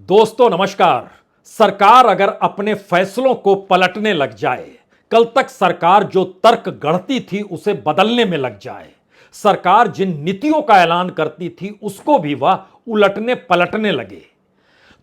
दोस्तों नमस्कार। सरकार अगर अपने फैसलों को पलटने लग जाए, कल तक सरकार जो तर्क गढ़ती थी उसे बदलने में लग जाए, सरकार जिन नीतियों का ऐलान करती थी उसको भी वह उलटने पलटने लगे,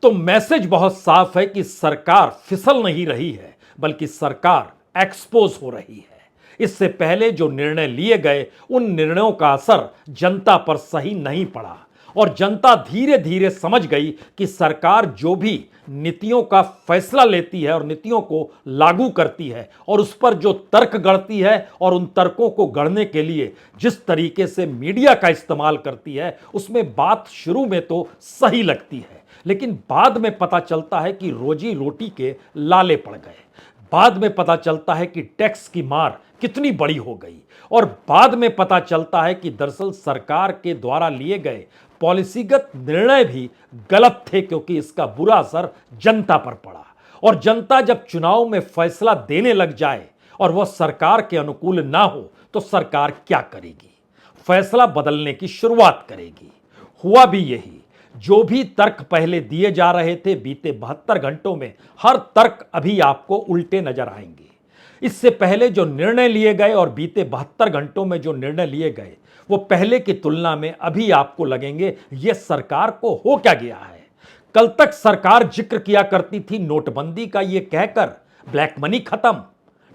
तो मैसेज बहुत साफ है कि सरकार फिसल नहीं रही है, बल्कि सरकार एक्सपोज हो रही है। इससे पहले जो निर्णय लिए गए उन निर्णयों का असर जनता पर सही नहीं पड़ा और जनता धीरे धीरे समझ गई कि सरकार जो भी नीतियों का फैसला लेती है और नीतियों को लागू करती है और उस पर जो तर्क गढ़ती है और उन तर्कों को गढ़ने के लिए जिस तरीके से मीडिया का इस्तेमाल करती है, उसमें बात शुरू में तो सही लगती है, लेकिन बाद में पता चलता है कि रोजी रोटी के लाले पड़ गए। बाद में पता चलता है कि टैक्स की मार कितनी बड़ी हो गई और बाद में पता चलता है कि दरअसल सरकार के द्वारा लिए गए पॉलिसीगत निर्णय भी गलत थे, क्योंकि इसका बुरा असर जनता पर पड़ा। और जनता जब चुनाव में फैसला देने लग जाए और वह सरकार के अनुकूल ना हो तो सरकार क्या करेगी? फैसला बदलने की शुरुआत करेगी। हुआ भी यही। जो भी तर्क पहले दिए जा रहे थे, बीते 72 घंटों में हर तर्क अभी आपको उल्टे नजर आएंगे। इससे पहले जो निर्णय लिए गए और बीते 72 घंटों में जो निर्णय लिए गए वो पहले की तुलना में अभी आपको लगेंगे ये सरकार को हो क्या गया है। कल तक सरकार जिक्र किया करती थी नोटबंदी का, ये कहकर ब्लैक मनी खत्म,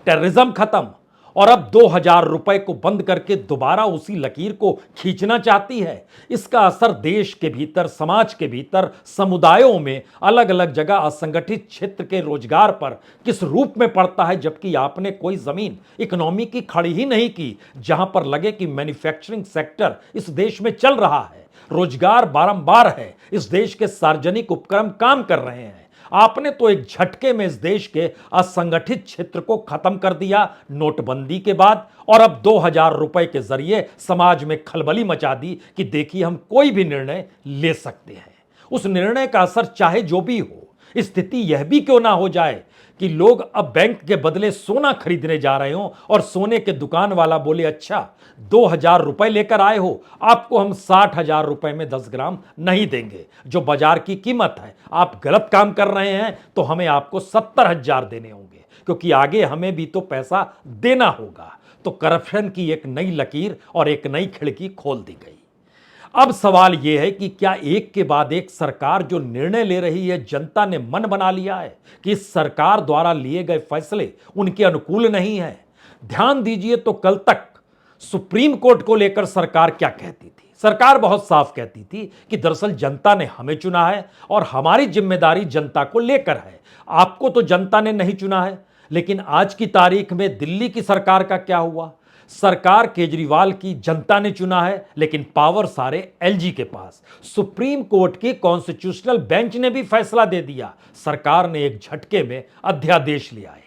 टेररिज्म खत्म, और अब 2000 रुपए को बंद करके दोबारा उसी लकीर को खींचना चाहती है। इसका असर देश के भीतर, समाज के भीतर, समुदायों में, अलग अलग जगह असंगठित क्षेत्र के रोजगार पर किस रूप में पड़ता है, जबकि आपने कोई जमीन इकोनॉमी की खड़ी ही नहीं की जहां पर लगे कि मैन्युफैक्चरिंग सेक्टर इस देश में चल रहा है, रोजगार बारंबार है, इस देश के सार्वजनिक उपक्रम काम कर रहे हैं। आपने तो एक झटके में इस देश के असंगठित क्षेत्र को खत्म कर दिया नोटबंदी के बाद, और अब 2000 रुपए के जरिए समाज में खलबली मचा दी कि देखिए हम कोई भी निर्णय ले सकते हैं। उस निर्णय का असर चाहे जो भी हो, स्थिति यह भी क्यों ना हो जाए कि लोग अब बैंक के बदले सोना खरीदने जा रहे हो और सोने के दुकान वाला बोले अच्छा 2000 रुपए लेकर आए हो, आपको हम 60,000 रुपए में 10 ग्राम नहीं देंगे, जो बाजार की कीमत है। आप गलत काम कर रहे हैं तो हमें आपको 70,000 देने होंगे, क्योंकि आगे हमें भी तो पैसा देना होगा। तो करप्शन की एक नई लकीर और एक नई खिड़की खोल दी गई। अब सवाल यह है कि क्या एक के बाद एक सरकार जो निर्णय ले रही है, जनता ने मन बना लिया है कि इस सरकार द्वारा लिए गए फैसले उनके अनुकूल नहीं है? ध्यान दीजिए तो कल तक सुप्रीम कोर्ट को लेकर सरकार क्या कहती थी? सरकार बहुत साफ कहती थी कि दरअसल जनता ने हमें चुना है और हमारी जिम्मेदारी जनता को लेकर है। आपको तो जनता ने नहीं चुना है। लेकिन आज की तारीख में दिल्ली की सरकार का क्या हुआ? सरकार केजरीवाल की जनता ने चुना है, लेकिन पावर सारे एलजी के पास। सुप्रीम कोर्ट की कॉन्स्टिट्यूशनल बेंच ने भी फैसला दे दिया। सरकार ने एक झटके में अध्यादेश लिया है।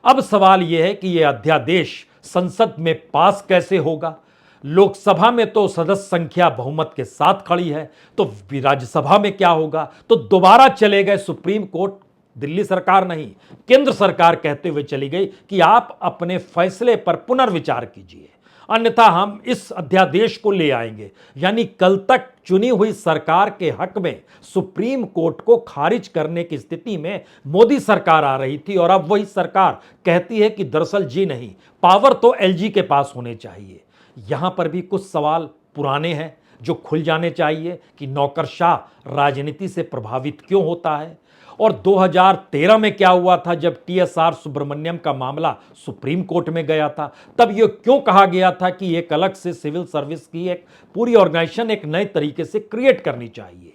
अब सवाल यह है कि यह अध्यादेश संसद में पास कैसे होगा? लोकसभा में तो सदस्य संख्या बहुमत के साथ खड़ी है, तो राज्यसभा में क्या होगा? तो दोबारा चले गए सुप्रीम कोर्ट। दिल्ली सरकार नहीं, केंद्र सरकार कहते हुए चली गई कि आप अपने फैसले पर पुनर्विचार कीजिए, अन्यथा हम इस अध्यादेश को ले आएंगे। यानी कल तक चुनी हुई सरकार के हक में सुप्रीम कोर्ट को खारिज करने की स्थिति में मोदी सरकार आ रही थी, और अब वही सरकार कहती है कि दरअसल जी नहीं, पावर तो एलजी के पास होने चाहिए। यहां पर भी कुछ सवाल पुराने हैं जो खुल जाने चाहिए कि नौकरशाह राजनीति से प्रभावित क्यों होता है, और 2013 में क्या हुआ था जब टीएसआर सुब्रमण्यम का मामला सुप्रीम कोर्ट में गया था। तब यह क्यों कहा गया था कि एक अलग से सिविल सर्विस की एक पूरी ऑर्गेनाइजेशन एक नए तरीके से क्रिएट करनी चाहिए,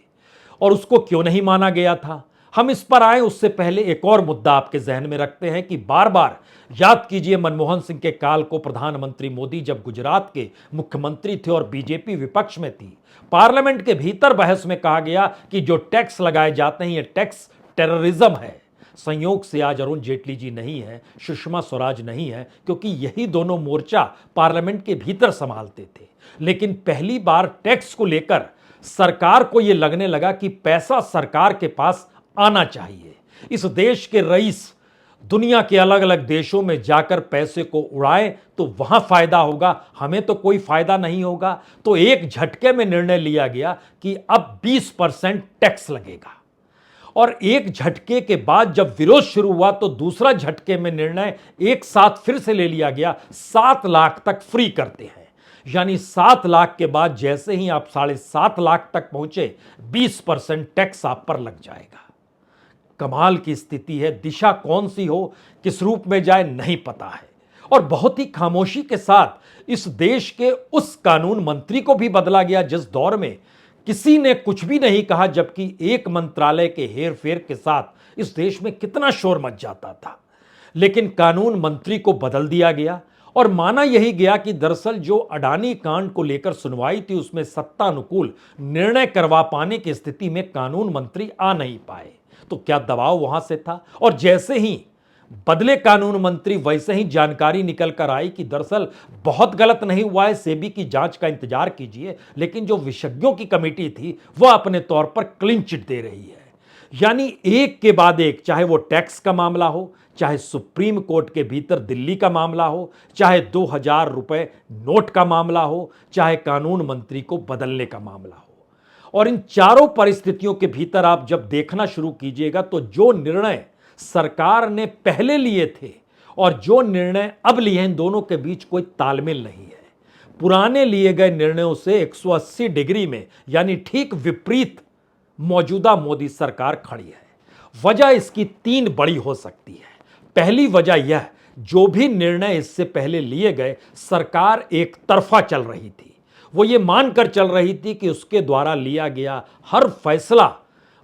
और उसको क्यों नहीं माना गया था? हम इस पर आए उससे पहले एक और मुद्दा आपके जहन में रखते हैं कि बार बार याद कीजिए मनमोहन सिंह के काल को। प्रधानमंत्री मोदी जब गुजरात के मुख्यमंत्री थे और बीजेपी विपक्ष में थी, पार्लियामेंट के भीतर बहस में कहा गया कि जो टैक्स लगाए जाते हैं ये टैक्स टेररिज्म है। संयोग से आज अरुण जेटली जी नहीं है, सुषमा स्वराज नहीं है, क्योंकि यही दोनों मोर्चा पार्लियामेंट के भीतर संभालते थे। लेकिन पहली बार टैक्स को लेकर सरकार को यह लगने लगा कि पैसा सरकार के पास आना चाहिए। इस देश के रईस दुनिया के अलग अलग देशों में जाकर पैसे को उड़ाएं तो वहां फायदा होगा, हमें तो कोई फायदा नहीं होगा। तो एक झटके में निर्णय लिया गया कि अब 20% टैक्स लगेगा, और एक झटके के बाद जब विरोध शुरू हुआ तो दूसरा झटके में निर्णय एक साथ फिर से ले लिया गया, 7 लाख तक फ्री करते हैं। यानी 7 लाख के बाद जैसे ही आप 7.5 लाख तक पहुंचे, 20% टैक्स आप पर लग जाएगा। कमाल की स्थिति है। दिशा कौन सी हो, किस रूप में जाए, नहीं पता है। और बहुत ही खामोशी के साथ इस देश के उस कानून मंत्री को भी बदला गया जिस दौर में किसी ने कुछ भी नहीं कहा, जबकि एक मंत्रालय के हेरफेर के साथ इस देश में कितना शोर मच जाता था। लेकिन कानून मंत्री को बदल दिया गया और माना यही गया कि दरअसल जो अडानी कांड को लेकर सुनवाई थी उसमें सत्तानुकूल निर्णय करवा पाने की स्थिति में कानून मंत्री आ नहीं पाए। तो क्या दबाव वहां से था? और जैसे ही बदले कानून मंत्री वैसे ही जानकारी निकल कर आई कि दरअसल बहुत गलत नहीं हुआ है, सेबी की जांच का इंतजार कीजिए। लेकिन जो विशेषज्ञों की कमेटी थी वह अपने तौर पर क्लीन चिट दे रही है। यानी एक के बाद एक, चाहे वो टैक्स का मामला हो, चाहे सुप्रीम कोर्ट के भीतर दिल्ली का मामला हो, चाहे 2000 रुपए नोट का मामला हो, चाहे कानून मंत्री को बदलने का मामला हो। और इन चारों परिस्थितियों के भीतर आप जब देखना शुरू कीजिएगा तो जो निर्णय सरकार ने पहले लिए थे और जो निर्णय अब लिए हैं, इन दोनों के बीच कोई तालमेल नहीं है। पुराने लिए गए निर्णयों से 180 डिग्री में, यानी ठीक विपरीत मौजूदा मोदी सरकार खड़ी है। वजह इसकी 3 बड़ी हो सकती है। पहली वजह यह, जो भी निर्णय इससे पहले लिए गए, सरकार एक तरफा चल रही थी। वो ये मानकर चल रही थी कि उसके द्वारा लिया गया हर फैसला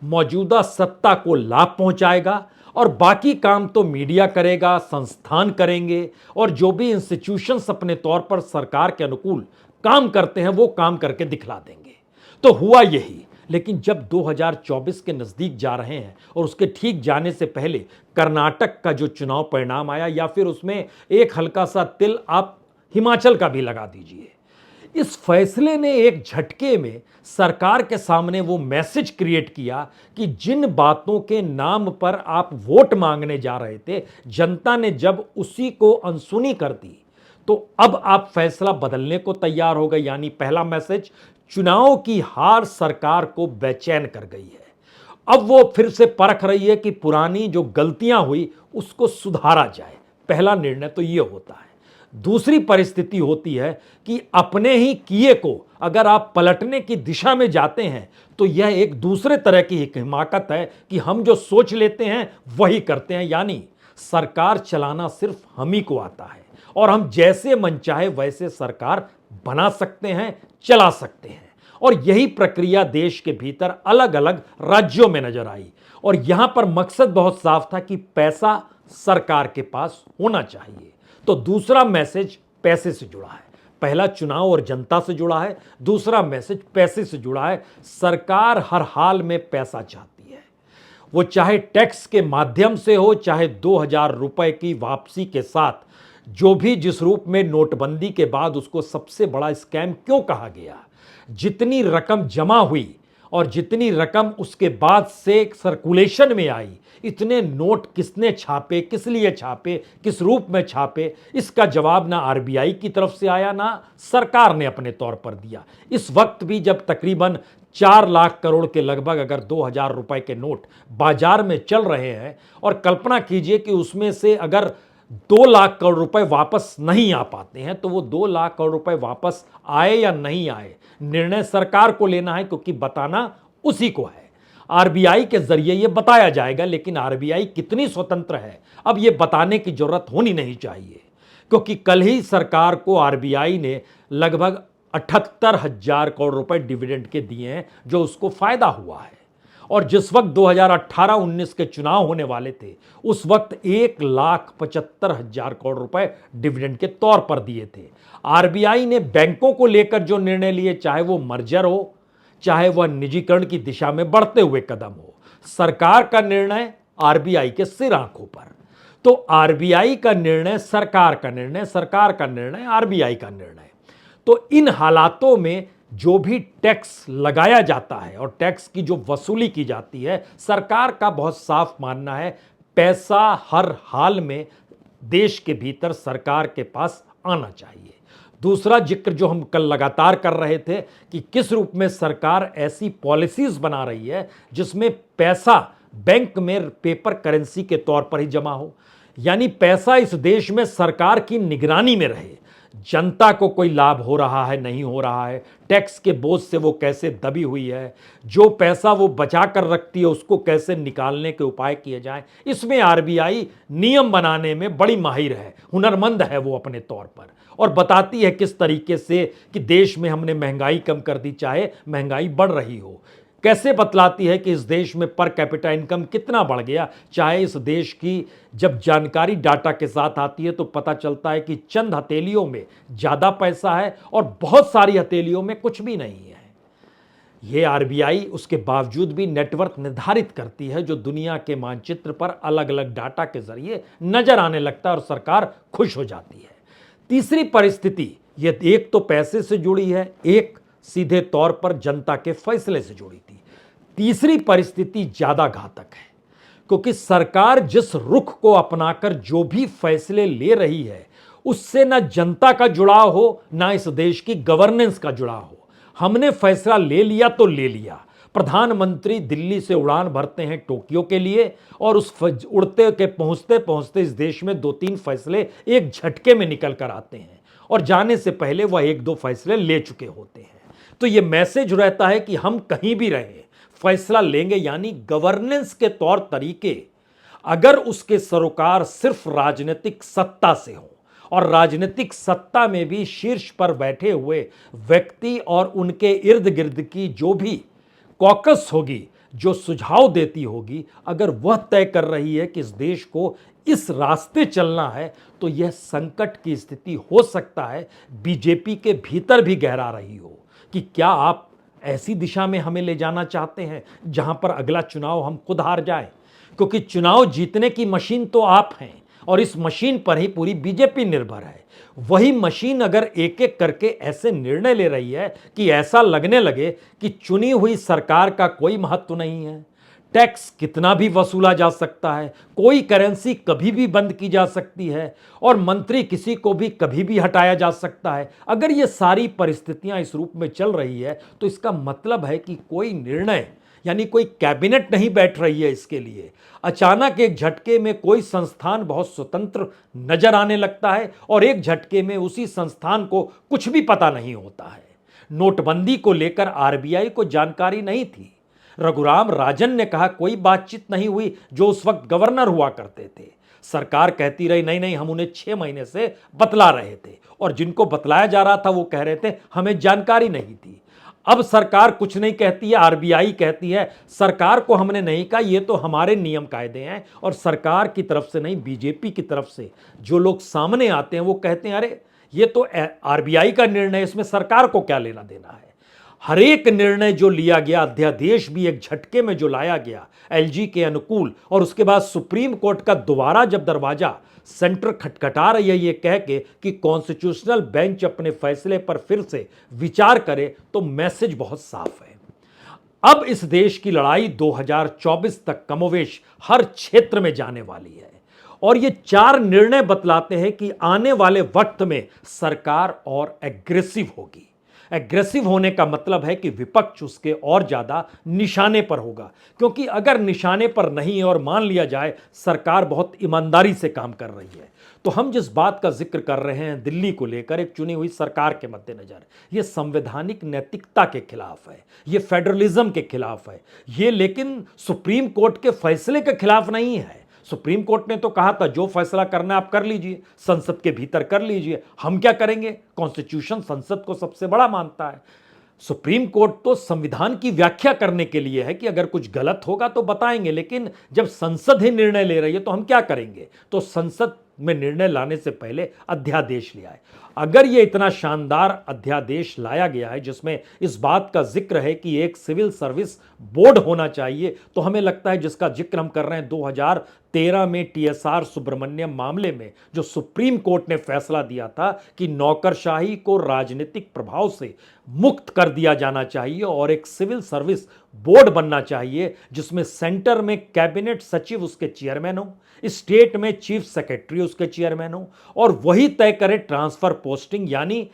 मौजूदा सत्ता को लाभ पहुंचाएगा और बाकी काम तो मीडिया करेगा, संस्थान करेंगे, और जो भी इंस्टीट्यूशंस अपने तौर पर सरकार के अनुकूल काम करते हैं वो काम करके दिखला देंगे। तो हुआ यही। लेकिन जब 2024 के नजदीक जा रहे हैं और उसके ठीक जाने से पहले कर्नाटक का जो चुनाव परिणाम आया, या फिर उसमें एक हल्का सा तिल आप हिमाचल का भी लगा दीजिए, इस फैसले ने एक झटके में सरकार के सामने वो मैसेज क्रिएट किया कि जिन बातों के नाम पर आप वोट मांगने जा रहे थे, जनता ने जब उसी को अनसुनी कर दी तो अब आप फैसला बदलने को तैयार हो गए। यानी पहला मैसेज, चुनाव की हार सरकार को बेचैन कर गई है। अब वो फिर से परख रही है कि पुरानी जो गलतियां हुई उसको सुधारा जाए। पहला निर्णय तो ये होता है। दूसरी परिस्थिति होती है कि अपने ही किए को अगर आप पलटने की दिशा में जाते हैं तो यह एक दूसरे तरह की हिमाकत है कि हम जो सोच लेते हैं वही करते हैं। यानी सरकार चलाना सिर्फ हम ही को आता है और हम जैसे मन चाहे वैसे सरकार बना सकते हैं, चला सकते हैं। और यही प्रक्रिया देश के भीतर अलग अलग राज्यों में नजर आई। और यहां पर मकसद बहुत साफ था कि पैसा सरकार के पास होना चाहिए। तो दूसरा मैसेज पैसे से जुड़ा है। पहला चुनाव और जनता से जुड़ा है, दूसरा मैसेज पैसे से जुड़ा है। सरकार हर हाल में पैसा चाहती है, वो चाहे टैक्स के माध्यम से हो, चाहे 2000 रुपए की वापसी के साथ। जो भी जिस रूप में नोटबंदी के बाद उसको सबसे बड़ा स्कैम क्यों कहा गया, जितनी रकम जमा हुई और जितनी रकम उसके बाद से सर्कुलेशन में आई, इतने नोट किसने छापे, किस लिए छापे, किस रूप में छापे, इसका जवाब ना आरबीआई की तरफ से आया, ना सरकार ने अपने तौर पर दिया। इस वक्त भी जब तकरीबन 4 लाख करोड़ के लगभग अगर 2000 रुपए के नोट बाजार में चल रहे हैं, और कल्पना कीजिए कि उसमें से अगर 2 लाख करोड़ रुपए वापस नहीं आ पाते हैं, तो वो 2 लाख करोड़ रुपए वापस आए या नहीं आए, निर्णय सरकार को लेना है, क्योंकि बताना उसी को है। आरबीआई के जरिए ये बताया जाएगा, लेकिन आरबीआई कितनी स्वतंत्र है अब ये बताने की जरूरत होनी नहीं चाहिए, क्योंकि कल ही सरकार को आरबीआई ने लगभग 78,000 करोड़ रुपए डिविडेंड के दिए हैं, जो उसको फायदा हुआ है। और जिस वक्त 2018-19 के चुनाव होने वाले थे, उस वक्त 1,75,000 करोड़ रुपए डिविडेंड के तौर पर दिए थे। आरबीआई ने बैंकों को लेकर जो निर्णय लिए, चाहे वो मर्जर हो, चाहे वह निजीकरण की दिशा में बढ़ते हुए कदम हो, सरकार का निर्णय आरबीआई के सिर आंखों पर। तो आरबीआई का निर्णय सरकार का निर्णय, सरकार का निर्णय आरबीआई का निर्णय। तो इन हालातों में जो भी टैक्स लगाया जाता है और टैक्स की जो वसूली की जाती है, सरकार का बहुत साफ मानना है पैसा हर हाल में देश के भीतर सरकार के पास आना चाहिए। दूसरा जिक्र जो हम कल लगातार कर रहे थे कि किस रूप में सरकार ऐसी पॉलिसीज बना रही है जिसमें पैसा बैंक में पेपर करेंसी के तौर पर ही जमा हो, यानी पैसा इस देश में सरकार की निगरानी में रहे, जनता को कोई लाभ हो रहा है नहीं हो रहा है, टैक्स के बोझ से वो कैसे दबी हुई है, जो पैसा वो बचा कर रखती है उसको कैसे निकालने के उपाय किए जाएं। इसमें आरबीआई नियम बनाने में बड़ी माहिर है, हुनरमंद है वो अपने तौर पर, और बताती है किस तरीके से कि देश में हमने महंगाई कम कर दी चाहे महंगाई बढ़ रही हो, कैसे बतलाती है कि इस देश में पर कैपिटा इनकम कितना बढ़ गया, चाहे इस देश की जब जानकारी डाटा के साथ आती है तो पता चलता है कि चंद हथेलियों में ज़्यादा पैसा है और बहुत सारी हथेलियों में कुछ भी नहीं है। ये आरबीआई उसके बावजूद भी नेटवर्क निर्धारित करती है जो दुनिया के मानचित्र पर अलग अलग डाटा के जरिए नजर आने लगता है और सरकार खुश हो जाती है। तीसरी परिस्थिति, ये एक तो पैसे से जुड़ी है, एक सीधे तौर पर जनता के फैसले से जुड़ी थी। तीसरी परिस्थिति ज्यादा घातक है, क्योंकि सरकार जिस रुख को अपनाकर जो भी फैसले ले रही है उससे ना जनता का जुड़ाव हो ना इस देश की गवर्नेंस का जुड़ाव हो। हमने फैसला ले लिया तो ले लिया, प्रधानमंत्री दिल्ली से उड़ान भरते हैं टोक्यो के लिए और उस उड़ते के पहुंचते पहुंचते इस देश में 2-3 फैसले एक झटके में निकल कर आते हैं और जाने से पहले वह 1-2 फैसले ले चुके होते हैं। तो यह मैसेज रहता है कि हम कहीं भी रहें फैसला लेंगे, यानी गवर्नेंस के तौर तरीके अगर उसके सरोकार सिर्फ राजनीतिक सत्ता से हो और राजनीतिक सत्ता में भी शीर्ष पर बैठे हुए व्यक्ति और उनके इर्द गिर्द की जो भी कॉकस होगी जो सुझाव देती होगी, अगर वह तय कर रही है कि इस देश को इस रास्ते चलना है तो यह संकट की स्थिति हो सकता है बीजेपी के भीतर भी गहरा रही हो कि क्या आप ऐसी दिशा में हमें ले जाना चाहते हैं जहां पर अगला चुनाव हम खुद हार जाए, क्योंकि चुनाव जीतने की मशीन तो आप हैं और इस मशीन पर ही पूरी बीजेपी निर्भर है। वही मशीन अगर एक एक करके ऐसे निर्णय ले रही है कि ऐसा लगने लगे कि चुनी हुई सरकार का कोई महत्व नहीं है, टैक्स कितना भी वसूला जा सकता है, कोई करेंसी कभी भी बंद की जा सकती है और मंत्री किसी को भी कभी भी हटाया जा सकता है, अगर ये सारी परिस्थितियां इस रूप में चल रही है तो इसका मतलब है कि कोई निर्णय यानी कोई कैबिनेट नहीं बैठ रही है इसके लिए। अचानक एक झटके में कोई संस्थान बहुत स्वतंत्र नजर आने लगता है और एक झटके में उसी संस्थान को कुछ भी पता नहीं होता है। नोटबंदी को लेकर आरबीआई को जानकारी नहीं थी, रघुराम राजन ने कहा कोई बातचीत नहीं हुई जो उस वक्त गवर्नर हुआ करते थे। सरकार कहती रही नहीं नहीं हम उन्हें 6 महीने से बतला रहे थे और जिनको बतलाया जा रहा था वो कह रहे थे हमें जानकारी नहीं थी। अब सरकार कुछ नहीं कहती है, आरबीआई कहती है सरकार को हमने नहीं कहा, ये तो हमारे नियम कायदे हैं। और सरकार की तरफ से नहीं, बीजेपी की तरफ से जो लोग सामने आते हैं वो कहते हैं अरे ये तो आरबीआई का निर्णय, इसमें सरकार को क्या लेना देना है। हर एक निर्णय जो लिया गया, अध्यादेश भी एक झटके में जो लाया गया एलजी के अनुकूल, और उसके बाद सुप्रीम कोर्ट का दोबारा जब दरवाजा सेंटर खटखटा रही है ये कह के कि कॉन्स्टिट्यूशनल बेंच अपने फैसले पर फिर से विचार करे, तो मैसेज बहुत साफ है। अब इस देश की लड़ाई 2024 तक कमोवेश हर क्षेत्र में जाने वाली है और ये 4 निर्णय बतलाते हैं कि आने वाले वक्त में सरकार और एग्रेसिव होगी। एग्रेसिव होने का मतलब है कि विपक्ष उसके और ज्यादा निशाने पर होगा, क्योंकि अगर निशाने पर नहीं है और मान लिया जाए सरकार बहुत ईमानदारी से काम कर रही है, तो हम जिस बात का जिक्र कर रहे हैं दिल्ली को लेकर एक चुनी हुई सरकार के मद्देनजर, ये संवैधानिक नैतिकता के खिलाफ है, ये फेडरलिज्म के खिलाफ है, ये लेकिन सुप्रीम कोर्ट के फैसले के खिलाफ नहीं है। सुप्रीम कोर्ट ने तो कहा था जो फैसला करना आप कर लीजिए, संसद के भीतर कर लीजिए, हम क्या करेंगे, कॉन्स्टिट्यूशन संसद को सबसे बड़ा मानता है। सुप्रीम कोर्ट तो संविधान की व्याख्या करने के लिए है कि अगर कुछ गलत होगा तो बताएंगे, लेकिन जब संसद ही निर्णय ले रही है तो हम क्या करेंगे। तो संसद में निर्णय लाने से पहले अध्यादेश लिया है। अगर ये इतना शानदार अध्यादेश लाया गया है जिसमें इस बात का जिक्र है कि एक सिविल सर्विस बोर्ड होना चाहिए, तो हमें लगता है जिसका जिक्र हम कर रहे हैं 2013 में टीएसआर सुब्रमण्यम मामले में जो सुप्रीम कोर्ट ने फैसला दिया था कि नौकरशाही को राजनीतिक प्रभाव से मुक्त कर दिया जाना चाहिए और एक सिविल सर्विस बोर्ड बनना चाहिए जिसमें सेंटर में कैबिनेट सचिव उसके चेयरमैन हो, स्टेट में चीफ सेक्रेटरी उसके चेयरमैन हो और वही तय करे ट्रांसफर पोस्टिंग, यानी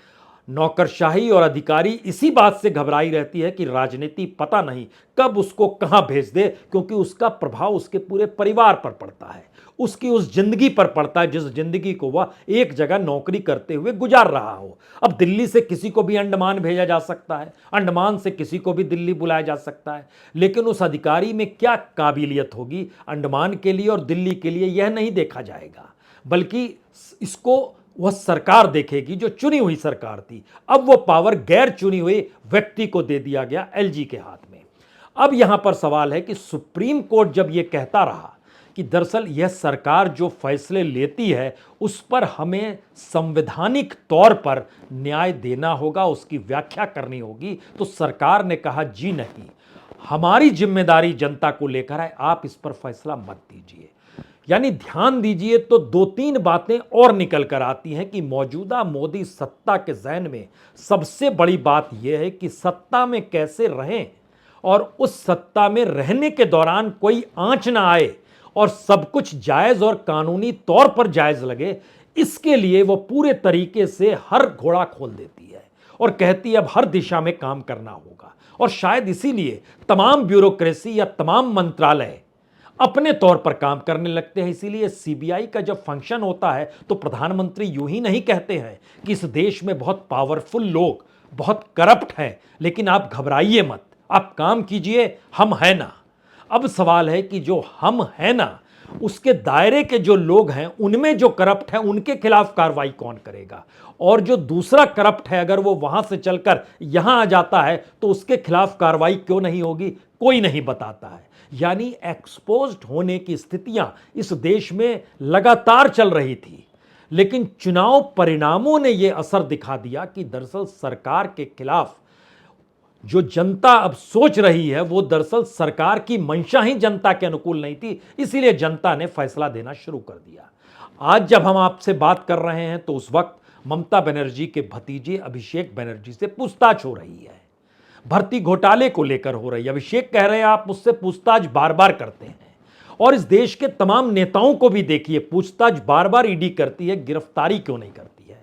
नौकरशाही और अधिकारी इसी बात से घबराई रहती है कि राजनीति पता नहीं कब उसको कहां भेज दे, क्योंकि उसका प्रभाव उसके पूरे परिवार पर पड़ता है, उसकी उस जिंदगी पर पड़ता है जिस जिंदगी को वह एक जगह नौकरी करते हुए गुजार रहा हो। अब दिल्ली से किसी को भी अंडमान भेजा जा सकता है, अंडमान से किसी को भी दिल्ली बुलाया जा सकता है, लेकिन उस अधिकारी में क्या काबिलियत होगी अंडमान के लिए और दिल्ली के लिए, यह नहीं देखा जाएगा, बल्कि इसको वह सरकार देखेगी जो चुनी हुई सरकार थी। अब वो पावर गैर चुनी हुई व्यक्ति को दे दिया गया, एलजी के हाथ में। अब यहां पर सवाल है कि सुप्रीम कोर्ट जब यह कहता रहा कि दरअसल यह सरकार जो फैसले लेती है उस पर हमें संवैधानिक तौर पर न्याय देना होगा, उसकी व्याख्या करनी होगी, तो सरकार ने कहा जी नहीं, हमारी जिम्मेदारी जनता को लेकर है, आप इस पर फैसला मत दीजिए। यानी ध्यान दीजिए तो दो तीन बातें और निकल कर आती हैं कि मौजूदा मोदी सत्ता के ज़हन में सबसे बड़ी बात यह है कि सत्ता में कैसे रहें और उस सत्ता में रहने के दौरान कोई आंच ना आए और सब कुछ जायज और कानूनी तौर पर जायज लगे, इसके लिए वो पूरे तरीके से हर घोड़ा खोल देती है और कहती है अब हर दिशा में काम करना होगा। और शायद इसीलिए तमाम ब्यूरोक्रेसी या तमाम मंत्रालय अपने तौर पर काम करने लगते हैं। इसीलिए सीबीआई का जब फंक्शन होता है तो प्रधानमंत्री यूं ही नहीं कहते हैं कि इस देश में बहुत पावरफुल लोग बहुत करप्ट हैं, लेकिन आप घबराइए मत, आप काम कीजिए, हम हैं ना। अब सवाल है कि जो हम हैं ना उसके दायरे के जो लोग हैं उनमें जो करप्ट है उनके खिलाफ कार्रवाई कौन करेगा, और जो दूसरा करप्ट है अगर वो वहां से चलकर यहां आ जाता है तो उसके खिलाफ कार्रवाई क्यों नहीं होगी, कोई नहीं बताता है। यानी एक्सपोज्ड होने की स्थितियां इस देश में लगातार चल रही थी, लेकिन चुनाव परिणामों ने यह असर दिखा दिया कि दरअसल सरकार के खिलाफ जो जनता अब सोच रही है वो दरअसल सरकार की मंशा ही जनता के अनुकूल नहीं थी, इसीलिए जनता ने फैसला देना शुरू कर दिया। आज जब हम आपसे बात कर रहे हैं तो उस वक्त ममता बनर्जी के भतीजे अभिषेक बनर्जी से पूछताछ हो रही है, भर्ती घोटाले को लेकर हो रही है। अभिषेक कह रहे हैं आप मुझसे पूछताछ बार बार करते हैं, और इस देश के तमाम नेताओं को भी देखिए पूछताछ बार बार ईडी करती है, गिरफ्तारी क्यों नहीं करती है।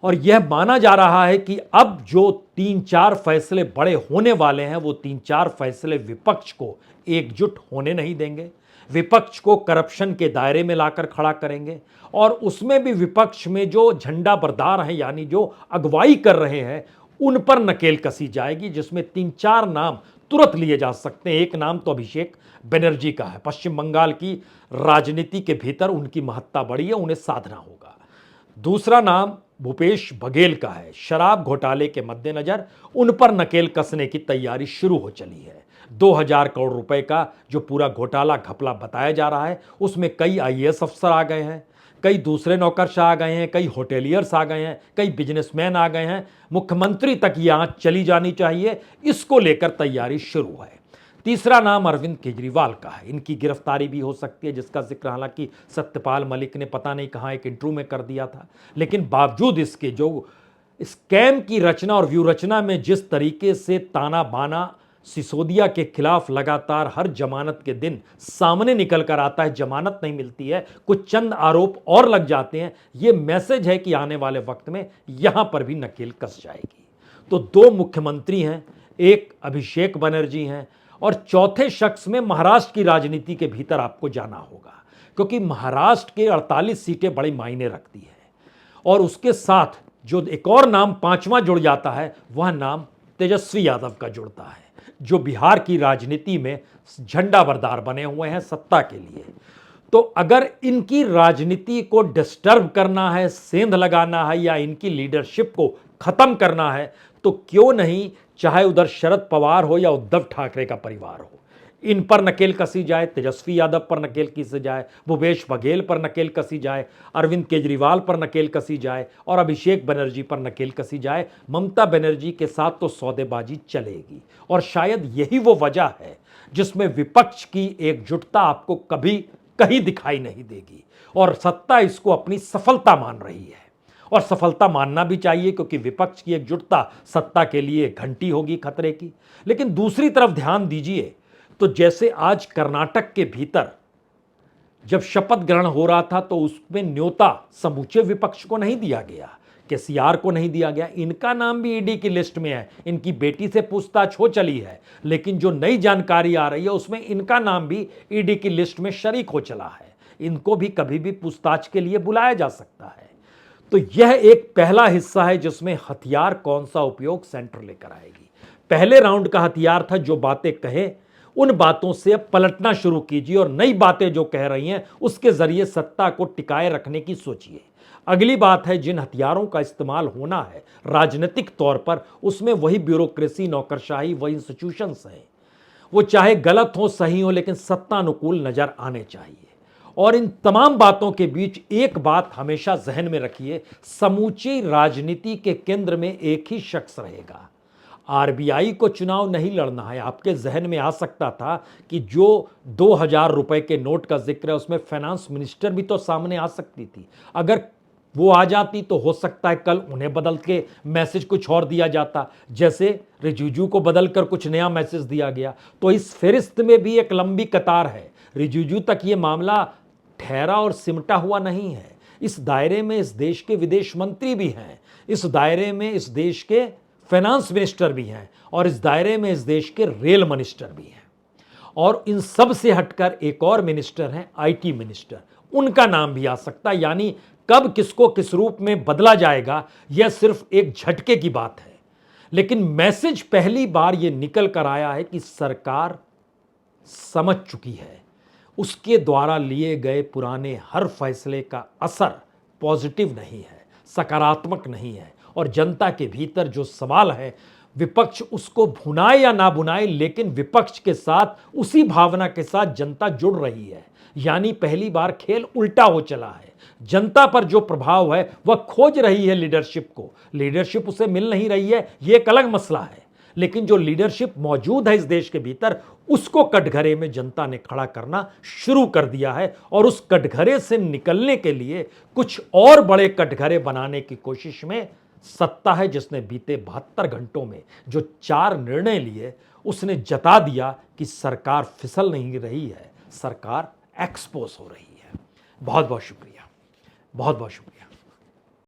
और यह माना जा रहा है कि अब जो 3-4 फैसले बड़े होने वाले हैं वो 3-4 फैसले विपक्ष को एकजुट होने नहीं देंगे, विपक्ष को करप्शन के दायरे में लाकर खड़ा करेंगे, और उसमें भी विपक्ष में जो झंडा बरदार हैं यानी जो अगुवाई कर रहे हैं उन पर नकेल कसी जाएगी, जिसमें 3-4 नाम तुरंत लिए जा सकते हैं। एक नाम तो अभिषेक बनर्जी का है, पश्चिम बंगाल की राजनीति के भीतर उनकी महत्ता बढ़ी है, उन्हें साधना होगा। दूसरा नाम भूपेश बघेल का है, शराब घोटाले के मद्देनजर उन पर नकेल कसने की तैयारी शुरू हो चली है। 2000 करोड़ रुपए का जो पूरा घोटाला घपला बताया जा रहा है उसमें कई आईएएस अफसर आ गए हैं, कई दूसरे नौकरशाह आ गए हैं, कई होटेलियर्स आ गए हैं, कई बिजनेसमैन आ गए हैं, मुख्यमंत्री तक ये आंच चली जानी चाहिए, इसको लेकर तैयारी शुरू है। तीसरा नाम अरविंद केजरीवाल का है, इनकी गिरफ्तारी भी हो सकती है, जिसका जिक्र हालांकि सत्यपाल मलिक ने पता नहीं कहां एक इंटरव्यू में कर दिया था, लेकिन बावजूद इसके जो स्कैम की रचना और व्यू रचना में जिस तरीके से ताना बाना सिसोदिया के खिलाफ लगातार हर जमानत के दिन सामने निकल कर आता है, जमानत नहीं मिलती है, कुछ चंद आरोप और लग जाते हैं, यह मैसेज है कि आने वाले वक्त में यहां पर भी नकेल कस जाएगी। तो 2 मुख्यमंत्री हैं, एक अभिषेक बनर्जी हैं, और चौथे शख्स में महाराष्ट्र की राजनीति के भीतर आपको जाना होगा, क्योंकि महाराष्ट्र के 48 सीटें बड़ी मायने रखती है। और उसके साथ जो एक और नाम 5वां जुड़ जाता है वह नाम तेजस्वी यादव का जुड़ता है, जो बिहार की राजनीति में झंडा बरदार बने हुए हैं सत्ता के लिए। तो अगर इनकी राजनीति को डिस्टर्ब करना है, सेंध लगाना है, या इनकी लीडरशिप को खत्म करना है, तो क्यों नहीं चाहे उधर शरद पवार हो या उद्धव ठाकरे का परिवार हो, इन पर नकेल कसी जाए, तेजस्वी यादव पर नकेल कसी जाए, भूपेश बघेल पर नकेल कसी जाए, अरविंद केजरीवाल पर नकेल कसी जाए, और अभिषेक बनर्जी पर नकेल कसी जाए। ममता बनर्जी के साथ तो सौदेबाजी चलेगी, और शायद यही वो वजह है जिसमें विपक्ष की एकजुटता आपको कभी कहीं दिखाई नहीं देगी, और सत्ता इसको अपनी सफलता मान रही है, और सफलता मानना भी चाहिए, क्योंकि विपक्ष की एकजुटता सत्ता के लिए घंटी होगी खतरे की। लेकिन दूसरी तरफ ध्यान दीजिए तो जैसे आज कर्नाटक के भीतर जब शपथ ग्रहण हो रहा था तो उसमें न्योता समूचे विपक्ष को नहीं दिया गया, केसीआर को नहीं दिया गया, इनका नाम भी ईडी की लिस्ट में है, इनकी बेटी से पूछताछ हो चली है, लेकिन जो नई जानकारी आ रही है उसमें इनका नाम भी ईडी की लिस्ट में शरीक हो चला है। इनको भी कभी भी पूछताछ के लिए बुलाया जा सकता है। तो यह एक पहला हिस्सा है जिसमें हथियार कौन सा उपयोग सेंटर लेकर आएगी। पहले राउंड का हथियार था जो बातें कहे उन बातों से अब पलटना शुरू कीजिए और नई बातें जो कह रही हैं उसके जरिए सत्ता को टिकाए रखने की सोचिए। अगली बात है जिन हथियारों का इस्तेमाल होना है राजनीतिक तौर पर, उसमें वही ब्यूरोक्रेसी, नौकरशाही, वही इंस्टीट्यूशंस हैं। वो चाहे गलत हो सही हो लेकिन सत्तानुकूल नजर आने चाहिए। और इन तमाम बातों के बीच एक बात हमेशा जहन में रखिए, समूची राजनीति के केंद्र में एक ही शख्स रहेगा। आरबीआई को चुनाव नहीं लड़ना है। आपके जहन में आ सकता था कि जो 2000 रुपए के नोट का जिक्र है उसमें फाइनेंस मिनिस्टर भी तो सामने आ सकती थी। अगर वो आ जाती तो हो सकता है कल उन्हें बदल के मैसेज कुछ और दिया जाता, जैसे रिजिजू को बदल कर कुछ नया मैसेज दिया गया। तो इस फहरिस्त में भी एक लंबी कतार है। रिजिजू तक ये मामला ठहरा और सिमटा हुआ नहीं है। इस दायरे में इस देश के विदेश मंत्री भी हैं, इस दायरे में इस देश के फाइनेंस मिनिस्टर भी हैं और इस दायरे में इस देश के रेल मिनिस्टर भी हैं। और इन सब से हटकर एक और मिनिस्टर हैं, आईटी मिनिस्टर, उनका नाम भी आ सकता है। यानी कब किसको किस रूप में बदला जाएगा यह सिर्फ एक झटके की बात है। लेकिन मैसेज पहली बार यह निकल कर आया है कि सरकार समझ चुकी है, उसके द्वारा लिए गए पुराने हर फैसले का असर पॉजिटिव नहीं है, सकारात्मक नहीं है। और जनता के भीतर जो सवाल है, विपक्ष उसको भुनाए या ना भुनाए, लेकिन विपक्ष के साथ उसी भावना के साथ जनता जुड़ रही है। यानी पहली बार खेल उल्टा हो चला है। जनता पर जो प्रभाव है वह खोज रही है लीडरशिप को, लीडरशिप उसे मिल नहीं रही है, यह एक अलग मसला है। लेकिन जो लीडरशिप मौजूद है इस देश के भीतर, उसको कटघरे में जनता ने खड़ा करना शुरू कर दिया है। और उस कटघरे से निकलने के लिए कुछ और बड़े कटघरे बनाने की कोशिश में सत्ता है, जिसने बीते 72 घंटों में जो 4 निर्णय लिए उसने जता दिया कि सरकार फिसल नहीं रही है, सरकार एक्सपोज हो रही है। बहुत बहुत शुक्रिया, बहुत बहुत शुक्रिया।